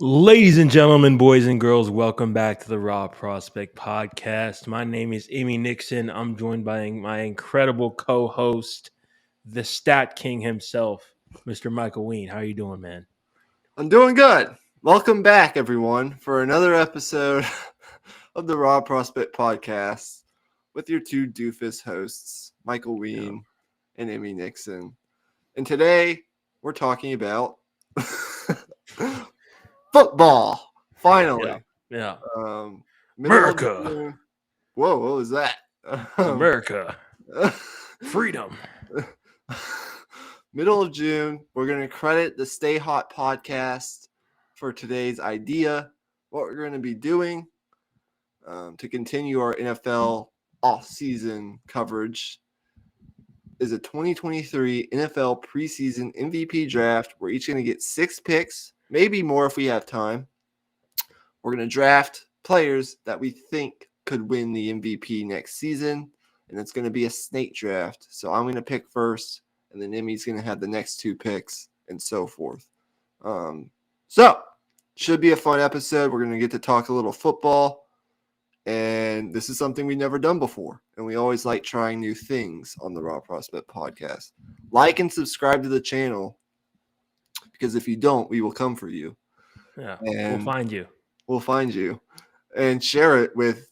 Ladies and gentlemen, boys and girls, welcome back to the Raw Prospect Podcast. My name is Nixon. I'm joined by my incredible co-host, the Stat King himself, Mr. Michael Wein. How you doing, man? I'm doing good. Welcome back, everyone, for another episode of the Raw Prospect Podcast with your two doofus hosts, Michael Wein and Emmy Nixon. And today we're talking about football. Finally, Yeah. middle of America. June. Whoa, what was that? America. Freedom. Middle of June, we're going to credit the Stay Hot podcast for today's idea. What we're going to be doing to continue our NFL off-season coverage is a 2023 NFL preseason MVP draft. We're each going to get 6 picks, maybe more if we have time. We're going to draft players that we think could win the MVP next season, and it's going to be a snake draft. So I'm going to pick first, and then Emmy's going to have the next 2 picks, and so forth. So, should be a fun episode. We're going to get to talk a little football, and this is something we've never done before, and we always like trying new things on the Raw Prospect Podcast. Like and subscribe to the channel, because if you don't, we will come for you. Yeah, And we'll find you. We'll find you. And share it with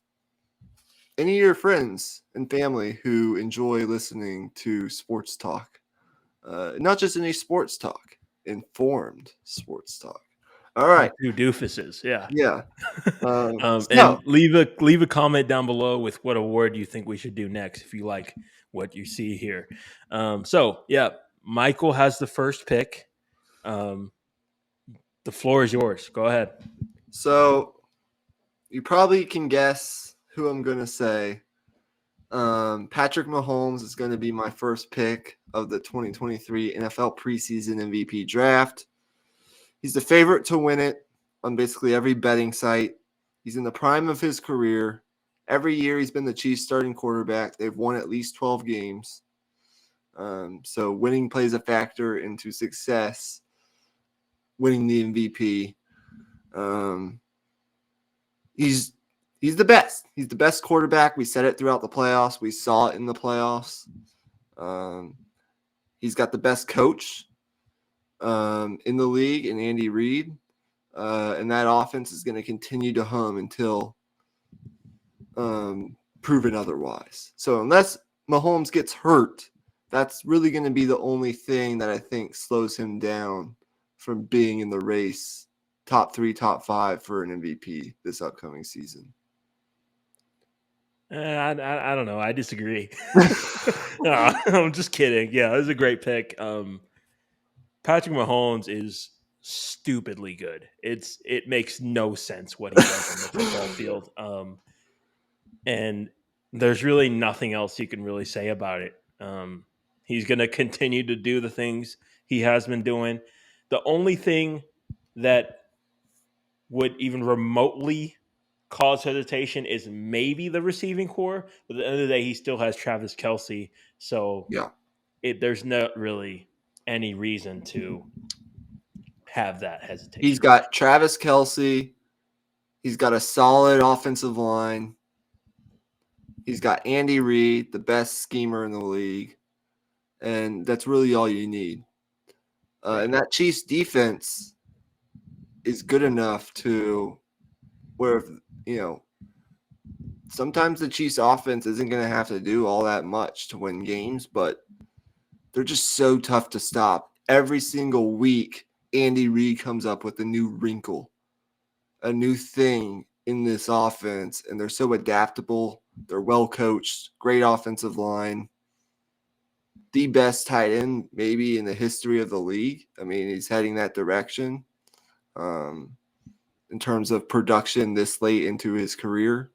any of your friends and family who enjoy listening to sports talk. Not just any sports talk, informed sports talk. All right. Two doofuses. Yeah. Yeah. And leave a comment down below with what award you think we should do next if you like what you see here. Michael has the first pick. The floor is yours. Go ahead. So you probably can guess who I'm going to say. Patrick Mahomes is going to be my first pick of the 2023 NFL preseason MVP draft. He's the favorite to win it on basically every betting site. He's in the prime of his career. Every year he's been the Chiefs' starting quarterback. They've won at least 12 games. So winning plays a factor into success, winning the MVP. He's the best. He's the best quarterback. We said it throughout the playoffs. We saw it in the playoffs. He's got the best coach in the league in Andy Reid. And that offense is going to continue to hum until proven otherwise. So unless Mahomes gets hurt, that's really going to be the only thing that I think slows him down from being in the race, top 3, top 5 for an MVP this upcoming season. I don't know. I disagree. No, I'm just kidding. Yeah, it was a great pick. Patrick Mahomes is stupidly good. It makes no sense what he does on the football field. And there's really nothing else you can really say about it. He's going to continue to do the things he has been doing. The only thing that would even remotely cause hesitation is maybe the receiving core. But at the end of the day, he still has Travis Kelce. So Yeah, there's not really any reason to have that hesitation. he's got Travis Kelce. He's got a solid offensive line. He's got Andy Reid, the best schemer in the league. And that's really all you need. And that Chiefs defense is good enough to where, sometimes the Chiefs offense isn't going to have to do all that much to win games, but they're just so tough to stop. Every single week, Andy Reid comes up with a new wrinkle, a new thing in this offense, and they're so adaptable. They're well coached, great offensive line, the best tight end maybe in the history of the league. I mean, he's heading that direction in terms of production this late into his career.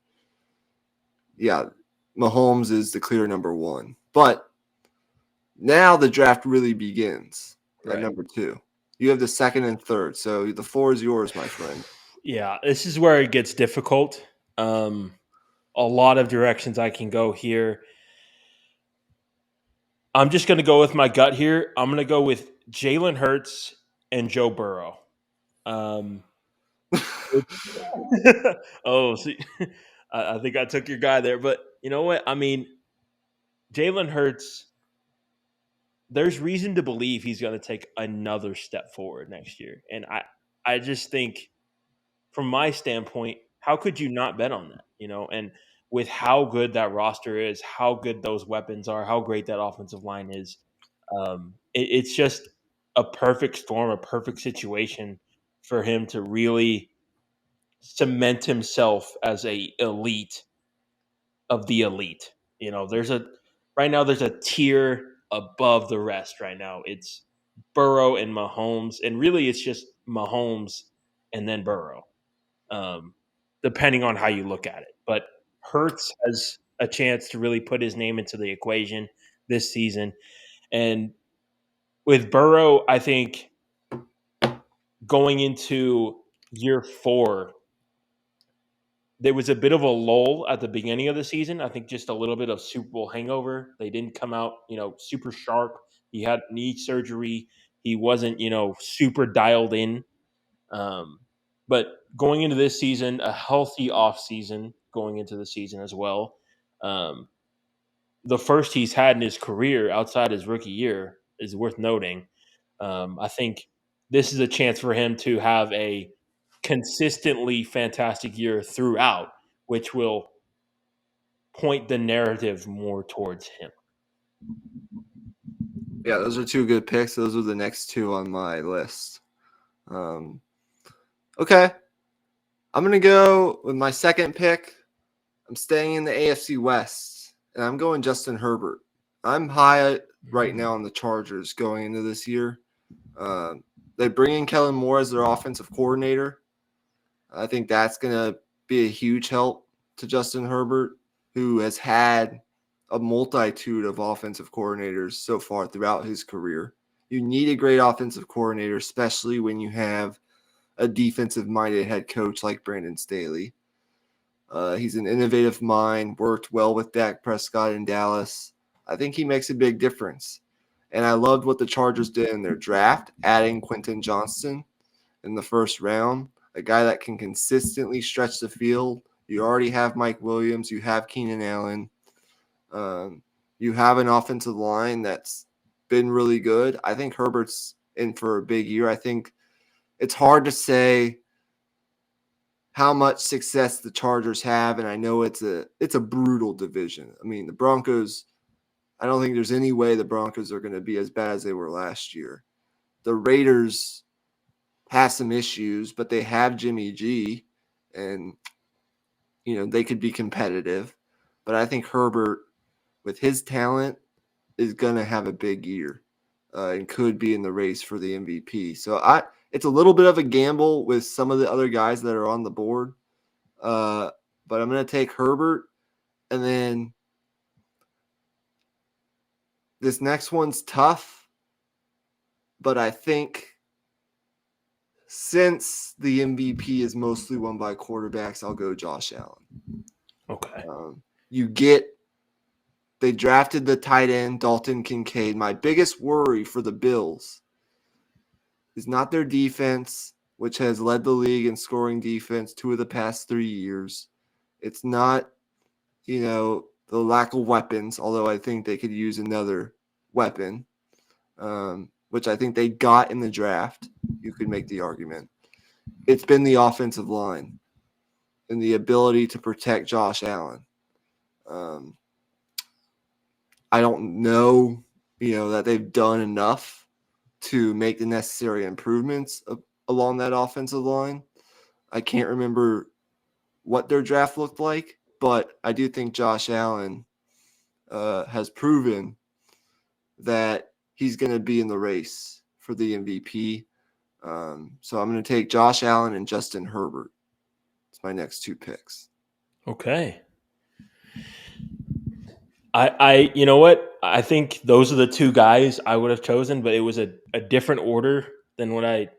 Yeah, Mahomes is the clear number 1. But now the draft really begins at number 2. You have the second and third, so the floor is yours, my friend. Yeah, this is where it gets difficult. A lot of directions I can go here. I'm just going to go with my gut here. I'm going to go with Jalen Hurts and Joe Burrow. Oh, see, I think I took your guy there, but you know what? I mean, Jalen Hurts. There's reason to believe he's going to take another step forward next year, and I just think, from my standpoint, how could you not bet on that? You know, and with how good that roster is, how good those weapons are, how great that offensive line is, it's just a perfect storm, a perfect situation for him to really cement himself as a elite of the elite. You know, there's a tier above the rest right now. It's Burrow and Mahomes, and really it's just Mahomes and then Burrow, um, depending on how you look at it. But Hurts has a chance to really put his name into the equation this season, and with Burrow, I think going into year 4, there was a bit of a lull at the beginning of the season. I think just a little bit of Super Bowl hangover. They didn't come out, super sharp. He had knee surgery. He wasn't, super dialed in. Um, but going into this season, a healthy off season going into the season as well. Um, the first he's had in his career outside his rookie year is worth noting. I think this is a chance for him to have a consistently fantastic year throughout, which will point the narrative more towards him. Yeah, those are two good picks. Those are the next two on my list. Okay. I'm going to go with my second pick. I'm staying in the AFC West, and I'm going Justin Herbert. I'm high right now on the Chargers going into this year. They bring in Kellen Moore as their offensive coordinator. I think that's going to be a huge help to Justin Herbert, who has had a multitude of offensive coordinators so far throughout his career. You need a great offensive coordinator, especially when you have a defensive-minded head coach like Brandon Staley. He's an innovative mind, worked well with Dak Prescott in Dallas. I think he makes a big difference. And I loved what the Chargers did in their draft, adding Quentin Johnston in the first round, a guy that can consistently stretch the field. You already have Mike Williams. You have Keenan Allen. You have an offensive line that's been really good. I think Herbert's in for a big year. I think it's hard to say how much success the Chargers have, and I know it's a brutal division. I mean, the Broncos, I don't think there's any way the Broncos are going to be as bad as they were last year. The Raiders have some issues, but they have Jimmy G, and they could be competitive. But I think Herbert, with his talent, is going to have a big year and could be in the race for the MVP. So it's a little bit of a gamble with some of the other guys that are on the board. But I'm going to take Herbert. And then this next one's tough. But I think since the MVP is mostly won by quarterbacks, I'll go Josh Allen. Okay. They drafted the tight end, Dalton Kincaid. My biggest worry for the Bills is not their defense, which has led the league in scoring defense 2 of the past 3 years. It's not, the lack of weapons, although I think they could use another weapon, which I think they got in the draft. You could make the argument. It's been the offensive line and the ability to protect Josh Allen. I don't know, that they've done enough to make the necessary improvements along that offensive line. I can't remember what their draft looked like, but I do think Josh Allen has proven that he's going to be in the race for the MVP. So I'm going to take Josh Allen and Justin Herbert. It's my next 2 picks. Okay. You know what? I think those are the 2 guys I would have chosen, but it was a different order than what I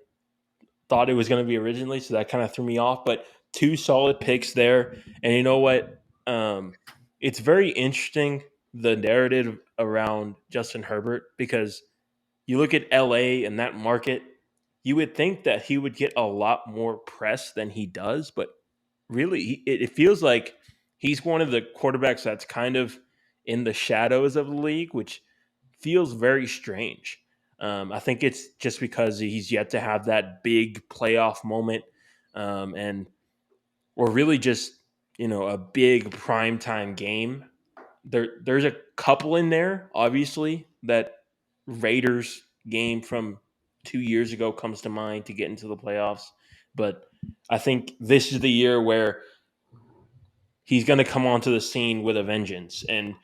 thought it was going to be originally, so that kind of threw me off. But 2 solid picks there, and you know what? It's very interesting, the narrative around Justin Herbert, because you look at LA and that market. you would think that he would get a lot more press than he does, but really, it feels like he's one of the quarterbacks that's kind of in the shadows of the league, which feels very strange. I think it's just because he's yet to have that big playoff moment, and or really just a big primetime game. There's a couple in there, obviously, that Raiders game from 2 years ago comes to mind to get into the playoffs. But I think this is the year where he's going to come onto the scene with a vengeance, and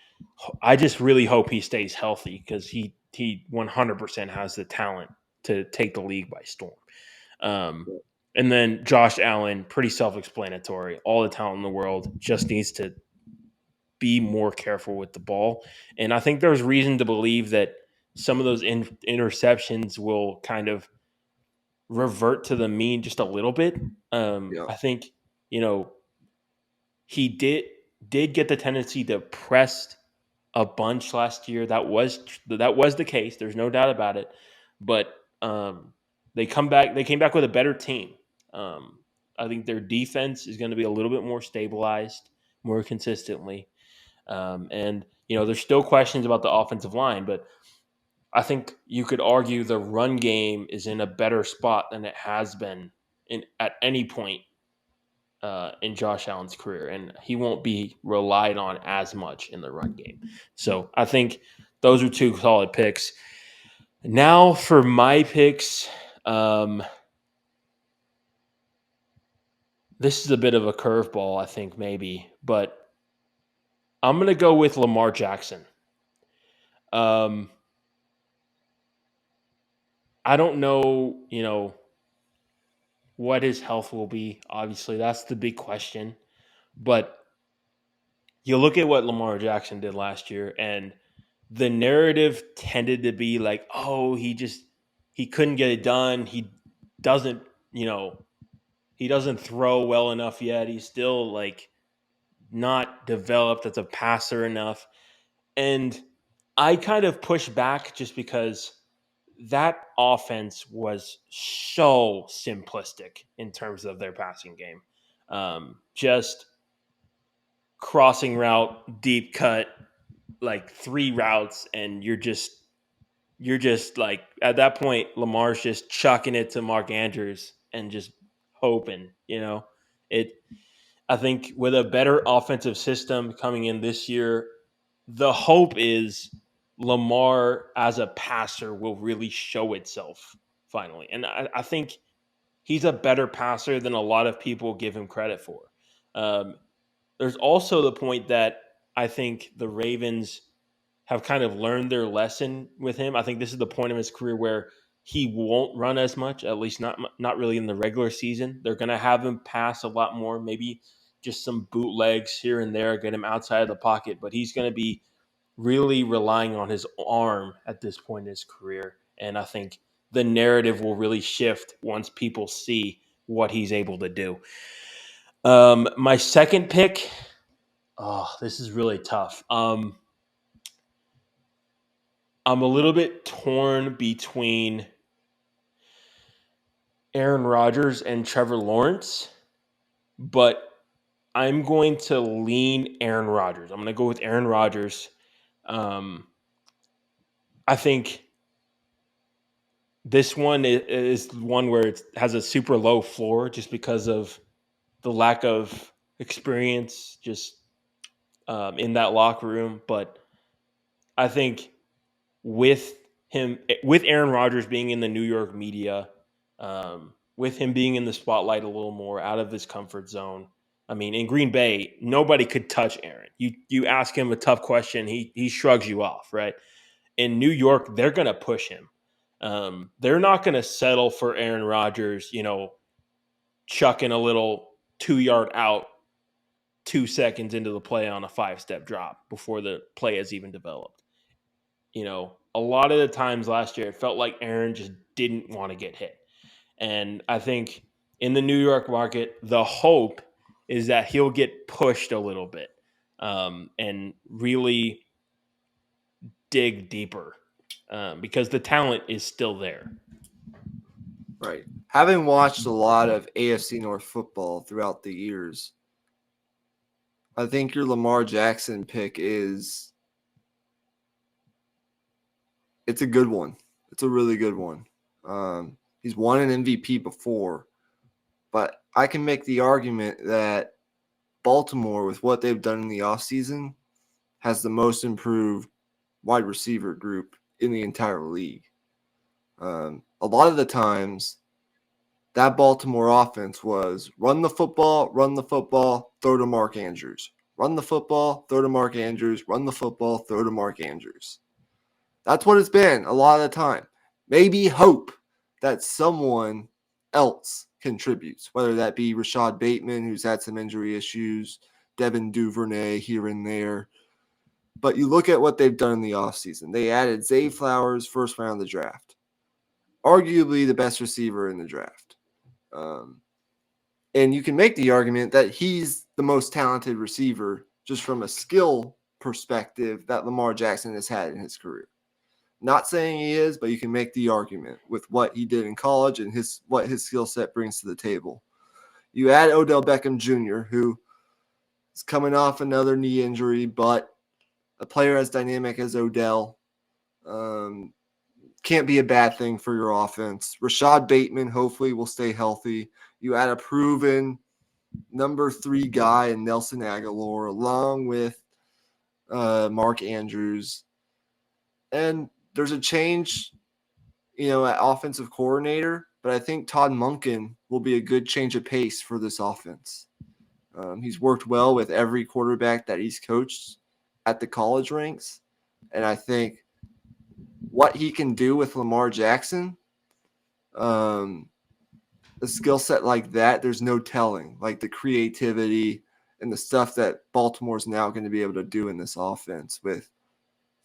I just really hope he stays healthy because he 100% has the talent to take the league by storm. Um, and then Josh Allen, pretty self-explanatory. All the talent in the world, just needs to be more careful with the ball. And I think there's reason to believe that some of those interceptions will kind of revert to the mean just a little bit. Yeah. I think you know he did get the tendency to press a bunch last year. That was the case. There's no doubt about it. But they come back. They came back with a better team. Um, I think their defense is going to be a little bit more stabilized, more consistently. And there's still questions about the offensive line, but I think you could argue the run game is in a better spot than it has been at any point in Josh Allen's career, and he won't be relied on as much in the run game. So I think those are two solid picks. Now for my picks, this is a bit of a curveball, I think maybe, but I'm going to go with Lamar Jackson. Um, I don't know, what his health will be. Obviously, that's the big question. But you look at what Lamar Jackson did last year, and the narrative tended to be like, oh, he couldn't get it done. Doesn't, you know, he doesn't throw well enough yet. He's still like not developed as a passer enough. And I kind of push back just because that offense was so simplistic in terms of their passing game. Just crossing route, deep cut, like three routes, and you're just like at that point, Lamar's just chucking it to Mark Andrews and just hoping, it. I think with a better offensive system coming in this year, the hope is Lamar as a passer will really show itself finally. And I think he's a better passer than a lot of people give him credit for. Um, there's also the point that I think the Ravens have kind of learned their lesson with him. I think this is the point of his career where he won't run as much, at least not really in the regular season. They're going to have him pass a lot more, maybe just some bootlegs here and there, get him outside of the pocket, but he's going to be really relying on his arm at this point in his career. And I think the narrative will really shift once people see what he's able to do. My second pick, oh, this is really tough. I'm a little bit torn between Aaron Rodgers and Trevor Lawrence, but I'm going to lean Aaron Rodgers. I'm going to go with Aaron Rodgers. Um, I think this one is one where it has a super low floor just because of the lack of experience just in that locker room. But I think with with Aaron Rodgers being in the New York media, with him being in the spotlight a little more, out of his comfort zone. I mean, in Green Bay, nobody could touch Aaron. You ask him a tough question, he shrugs you off, right? In New York, they're going to push him. They're not going to settle for Aaron Rodgers, chucking a little 2 yard out 2 seconds into the play on a 5-step drop before the play has even developed. A lot of the times last year, it felt like Aaron just didn't want to get hit. And I think in the New York market, the hope is that he'll get pushed a little bit and really dig deeper because the talent is still there. Right. Having watched a lot of AFC North football throughout the years, I think your Lamar Jackson pick it's a good one. It's a really good one. He's won an MVP before, but I can make the argument that Baltimore, with what they've done in the offseason, has the most improved wide receiver group in the entire league. A lot of the times, that Baltimore offense was run the football, throw to Mark Andrews. Run the football, throw to Mark Andrews, run the football, throw to Mark Andrews. That's what it's been a lot of the time. Maybe hope that someone else contributes, whether that be Rashad Bateman, who's had some injury issues, Devin Duvernay here and there. But you look at what they've done in the offseason. They added Zay Flowers first round of the draft, arguably the best receiver in the draft. And you can make the argument that he's the most talented receiver just from a skill perspective that Lamar Jackson has had in his career. Not saying he is, but you can make the argument with what he did in college and what his skill set brings to the table. You add Odell Beckham Jr., who is coming off another knee injury, but a player as dynamic as Odell can't be a bad thing for your offense. Rashad Bateman hopefully will stay healthy. You add a proven number 3 guy in Nelson Aguilar along with Mark Andrews. And there's a change, at offensive coordinator, but I think Todd Monken will be a good change of pace for this offense. He's worked well with every quarterback that he's coached at the college ranks. And I think what he can do with Lamar Jackson, a skill set like that, there's no telling. Like the creativity and the stuff that Baltimore's now going to be able to do in this offense with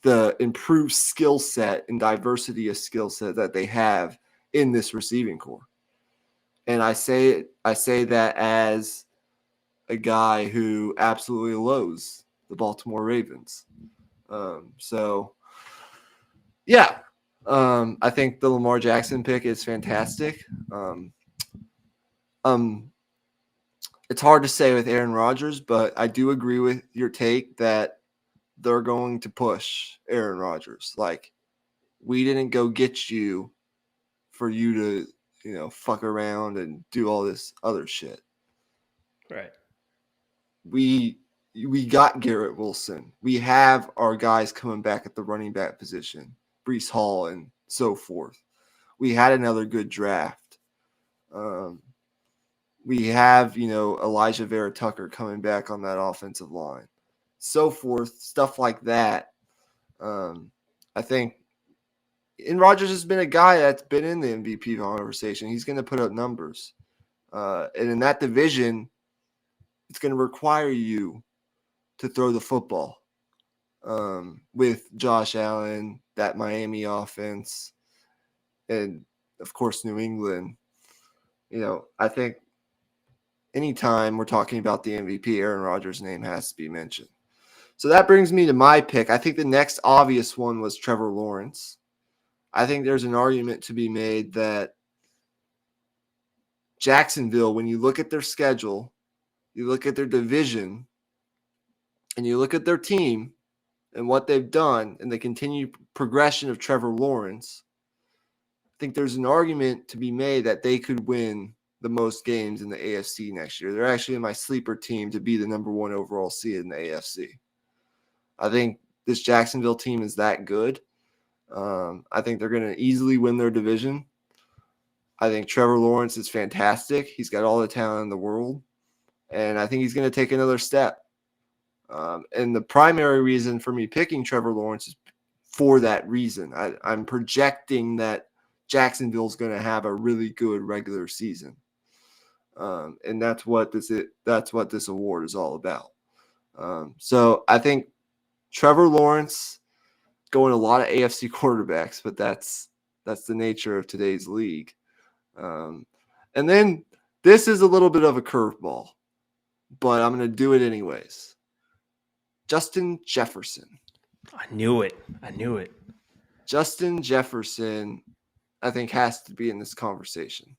the improved skill set and diversity of skill set that they have in this receiving core. And I say that as a guy who absolutely loathes the Baltimore Ravens. I think the Lamar Jackson pick is fantastic. It's hard to say with Aaron Rodgers, but I do agree with your take that they're going to push Aaron Rodgers. Like, we didn't go get you for you to, fuck around and do all this other shit. Right. We got Garrett Wilson. We have our guys coming back at the running back position, Breece Hall and so forth. We had another good draft. We have, Elijah Vera Tucker coming back on that offensive line, so forth, stuff like that. I think, and Rodgers has been a guy that's been in the MVP conversation. He's going to put up numbers. And in that division, it's going to require you to throw the football with Josh Allen, that Miami offense, and, of course, New England. I think anytime we're talking about the MVP, Aaron Rodgers' name has to be mentioned. So that brings me to my pick. I think the next obvious one was Trevor Lawrence. I think there's an argument to be made that Jacksonville, when you look at their schedule, you look at their division, and you look at their team and what they've done and the continued progression of Trevor Lawrence, I think there's an argument to be made that they could win the most games in the AFC next year. They're actually my sleeper team to be the number 1 overall seed in the AFC. I think this Jacksonville team is that good. I think they're going to easily win their division. I think Trevor Lawrence is fantastic. He's got all the talent in the world. And I think he's going to take another step. And the primary reason for me picking Trevor Lawrence is for that reason. I'm projecting that Jacksonville's going to have a really good regular season. And that's what this award is all about. So I think Trevor Lawrence going a lot of AFC quarterbacks, but that's the nature of today's league. And then this is a little bit of a curveball, but I'm going to do it anyways. Justin Jefferson. I knew it. Justin Jefferson I think has to be in this conversation.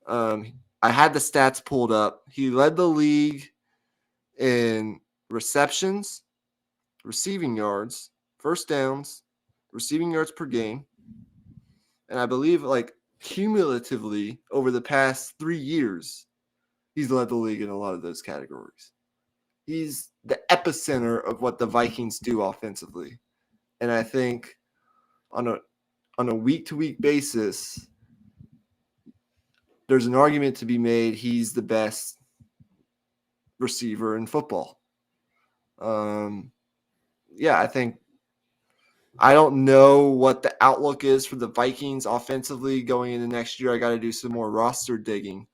I had the stats pulled up. He led the league in receptions, receiving yards, first downs, receiving yards per game. And I believe like cumulatively over the past 3 years, he's led the league in a lot of those categories. He's the epicenter of what the Vikings do offensively. And I think on a week to week basis, there's an argument to be made he's the best receiver in football. Yeah, I don't know what the outlook is for the Vikings offensively going into next year. I got to do some more roster digging,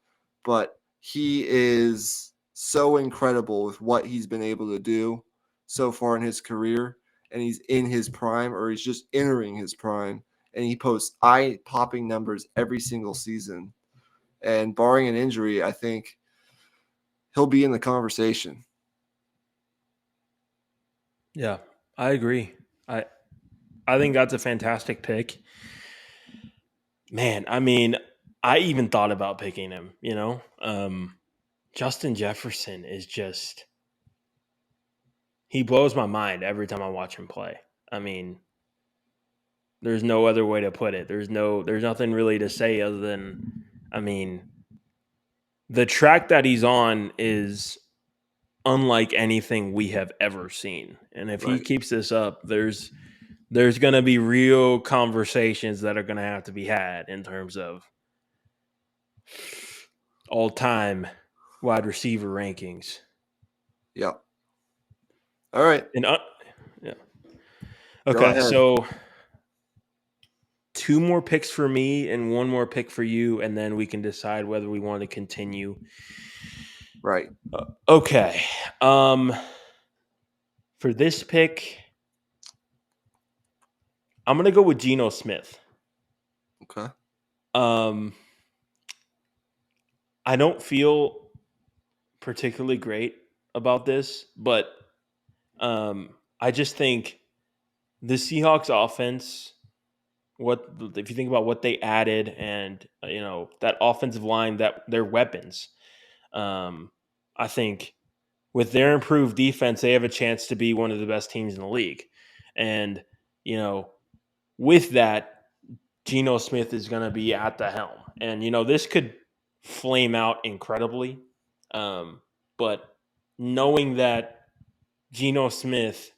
but he is so incredible with what he's been able to do so far in his career, and he's in his prime or he's just entering his prime, and he posts eye-popping numbers every single season. And barring an injury, I think he'll be in the conversation. Yeah, I agree. I think that's a fantastic pick. Man, I mean, I even thought about picking him, Justin Jefferson is just he blows my mind every time I watch him play. I mean, there's no other way to put it. There's nothing really to say other than I mean, the track that he's on is unlike anything we have ever seen. And if he Right. keeps this up, there's going to be real conversations that are going to have to be had in terms of all-time wide receiver rankings. Yep. All right. And yeah. Go Okay, ahead. so 2 more picks for me and 1 more pick for you, and then we can decide whether we want to continue. Right. Okay. For this pick, I'm going to go with Geno Smith. Okay. I don't feel particularly great about this, but I just think the Seahawks offense, what if you think about what they added and that offensive line, that their weapons, I think with their improved defense, they have a chance to be one of the best teams in the league. And with that, Geno Smith is going to be at the helm, and this could flame out incredibly. But knowing that Geno Smith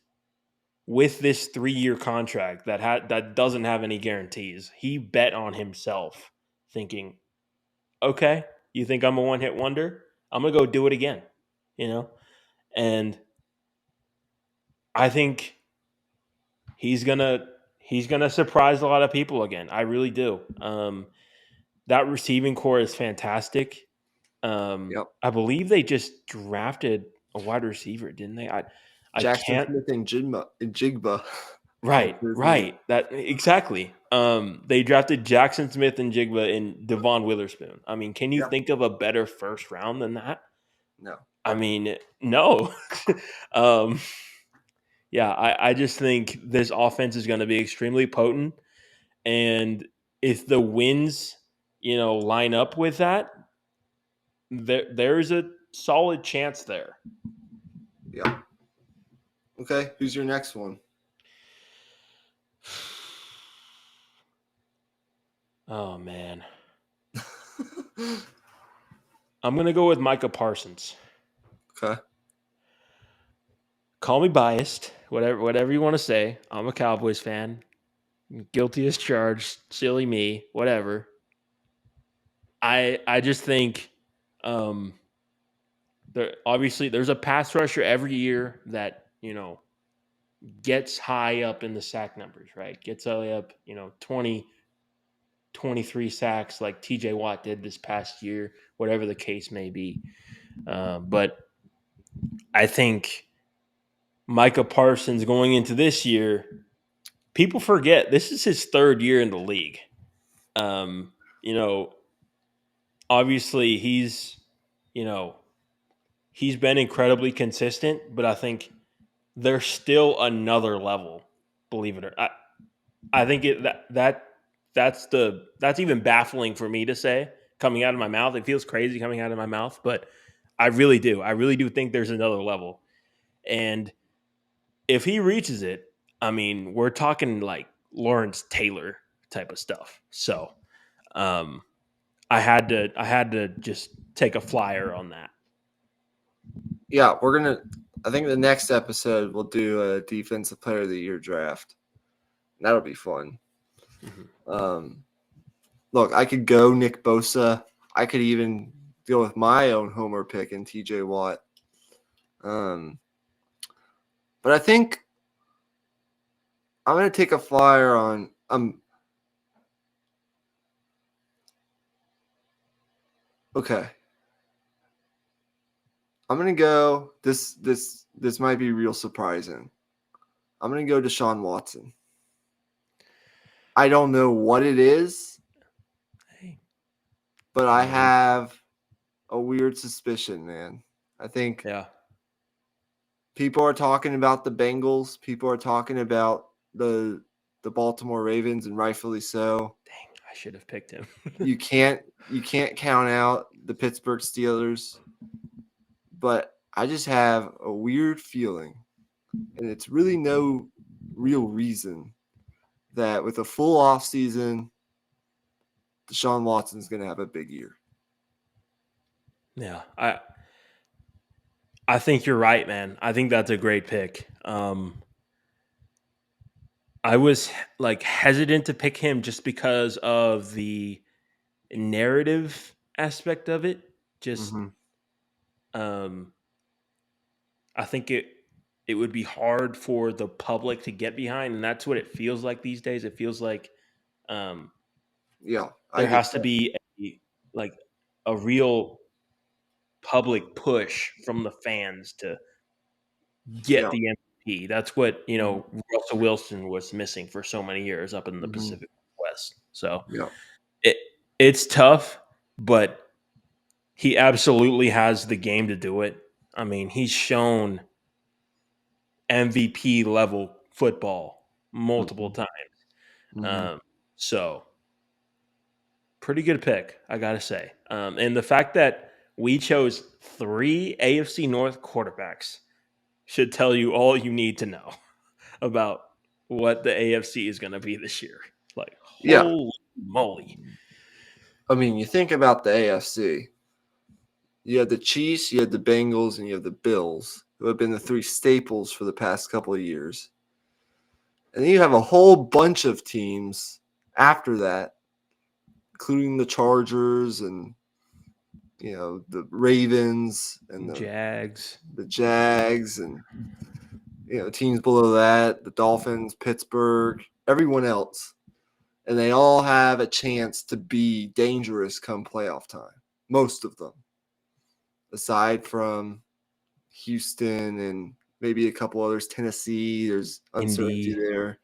with this 3-year contract that doesn't have any guarantees, he bet on himself, thinking, "Okay, you think I'm a one-hit wonder? I'm gonna go do it again," And I think he's gonna surprise a lot of people again. I really do. That receiving core is fantastic. Yep. I believe they just drafted a wide receiver, didn't they? I Jackson can't. Smith and Jigba. Right, right. That exactly. They drafted Jackson Smith and Jigba and Devon Witherspoon. I mean, can you Yep. think of a better first round than that? No. I mean, no. um, yeah, I just think this offense is going to be extremely potent, and if the wins, line up with that, there's a solid chance there. Yep. Okay. Who's your next one? Oh man, I'm gonna go with Micah Parsons. Okay. Call me biased, whatever you want to say. I'm a Cowboys fan. Guilty as charged. Silly me. Whatever. I just think obviously there's a pass rusher every year that gets high up in the sack numbers, right? Gets high up, 20, 23 sacks like TJ Watt did this past year, whatever the case may be. But I think Micah Parsons going into this year, people forget this is his 3rd year in the league. Um, you know, obviously you know, he's been incredibly consistent, but I think there's still another level, believe it or not. I think that that's even baffling for me to say coming out of my mouth. It feels crazy coming out of my mouth, but I really do. I really do think there's another level. And if he reaches it, I mean, we're talking like Lawrence Taylor type of stuff. So, um, I had to just take a flyer on that. Yeah, I think the next episode we'll do a defensive player of the year draft. That'll be fun. Mm-hmm. Look, I could go Nick Bosa. I could even go with my own homer pick and TJ Watt. But I think I'm going to take a flyer on okay. I'm going to go this might be real surprising. I'm going to go Deshaun Watson. I don't know what it is, but I have a weird suspicion, man. I think people are talking about the Bengals. People are talking about the Baltimore Ravens, and rightfully so. Dang, I should have picked him. you can't count out the Pittsburgh Steelers, but I just have a weird feeling, and it's really no real reason, that with a full off season, Deshaun Watson's going to have a big year. Yeah, I think you're right, man. I think that's a great pick. I was like hesitant to pick him just because of the narrative aspect of it. Just um I think it would be hard for the public to get behind, and that's what it feels like these days. It feels like um Yeah, I there get has to that. be like a real public push from the fans to get Yeah. the MVP. That's what, Mhm. Russell Wilson was missing for so many years up in the Mhm. Pacific West. So Yeah. it it's tough, but he absolutely has the game to do it. I mean, he's shown MVP level football multiple Mhm. times. Mhm. Um, so pretty good pick, I gotta say. And the fact that we chose 3 AFC North quarterbacks should tell you all you need to know about what the AFC is going to be this year. Like, Yeah. holy moly. I mean, you think about the AFC. You have the Chiefs, you have the Bengals, and you have the Bills, who have been the 3 staples for the past couple of years. And then you have a whole bunch of teams after that, including the Chargers and the Ravens and Jags. the Jags and teams below that, the Dolphins, Pittsburgh, everyone else. And they all have a chance to be dangerous come playoff time. Most of them. Aside from Houston and maybe a couple others, Tennessee, there's uncertainty Indy. there.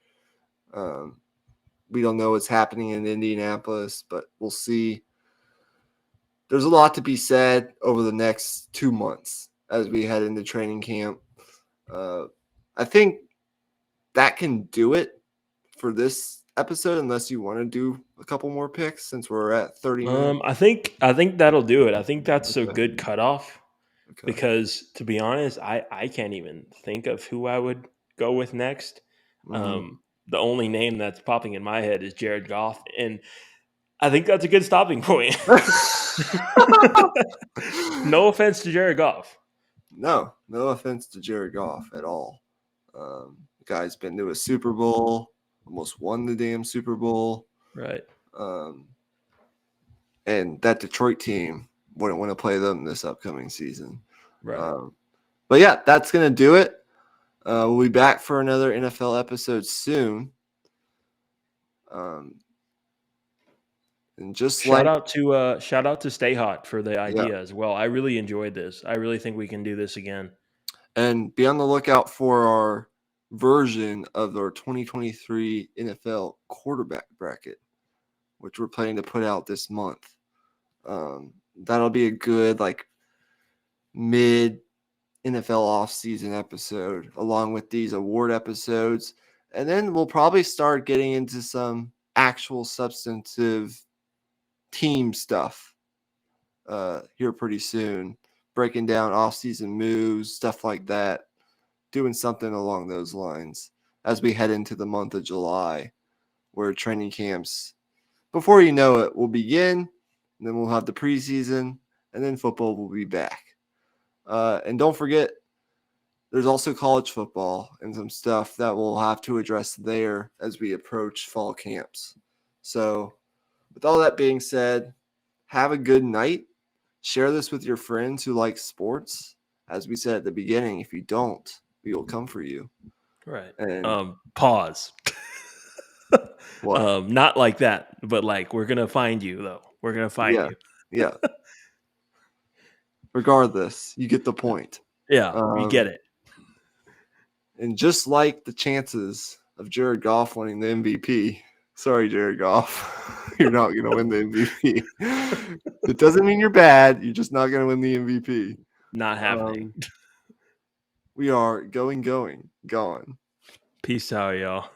We don't know what's happening in Indianapolis, but we'll see. There's a lot to be said over the next 2 months as we head into training camp. I think that can do it for this episode, unless you want to do a couple more picks since we're at 30 minutes. I think that'll do it. I think that's a Okay. good cutoff Okay. because, to be honest, I can't even think of who I would go with next. Mm-hmm. The only name that's popping in my head is Jared Goff, and I think that's a good stopping point. No offense to Jared Goff. No offense to Jared Goff at all. The guy's been to a Super Bowl, almost won the damn Super Bowl. Right. And that Detroit team wouldn't want to play them this upcoming season. Right. But yeah, that's going to do it. We'll be back for another NFL episode soon. And just Shout out to Stay Hot for the yeah, idea as well. I really enjoyed this. I really think we can do this again. and be on the lookout for our version of our 2023 NFL quarterback bracket, which we're planning to put out this month. That'll be a good mid NFL offseason episode along with these award episodes. And then we'll probably start getting into some actual substantive team stuff here pretty soon. Breaking down off-season moves, stuff like that. Doing something along those lines as we head into the month of July, where training camps, before you know it, will begin. And then we'll have the preseason, and then football will be back. And don't forget, there's also college football and some stuff that we'll have to address there as we approach fall camps. So, with all that being said, have a good night. Share this with your friends who like sports. As we said at the beginning, if you don't, we will come for you. Right. And Pause. what? Not like that, but like we're gonna find you though. We're gonna find Yeah. you. Yeah. Regardless, you get the point. Yeah, we get it. And just like the chances of Jared Goff winning the MVP, sorry, Jared Goff, you're not going to win the MVP. It doesn't mean you're bad. You're just not going to win the MVP. Not happening. We are gone. Peace out, y'all.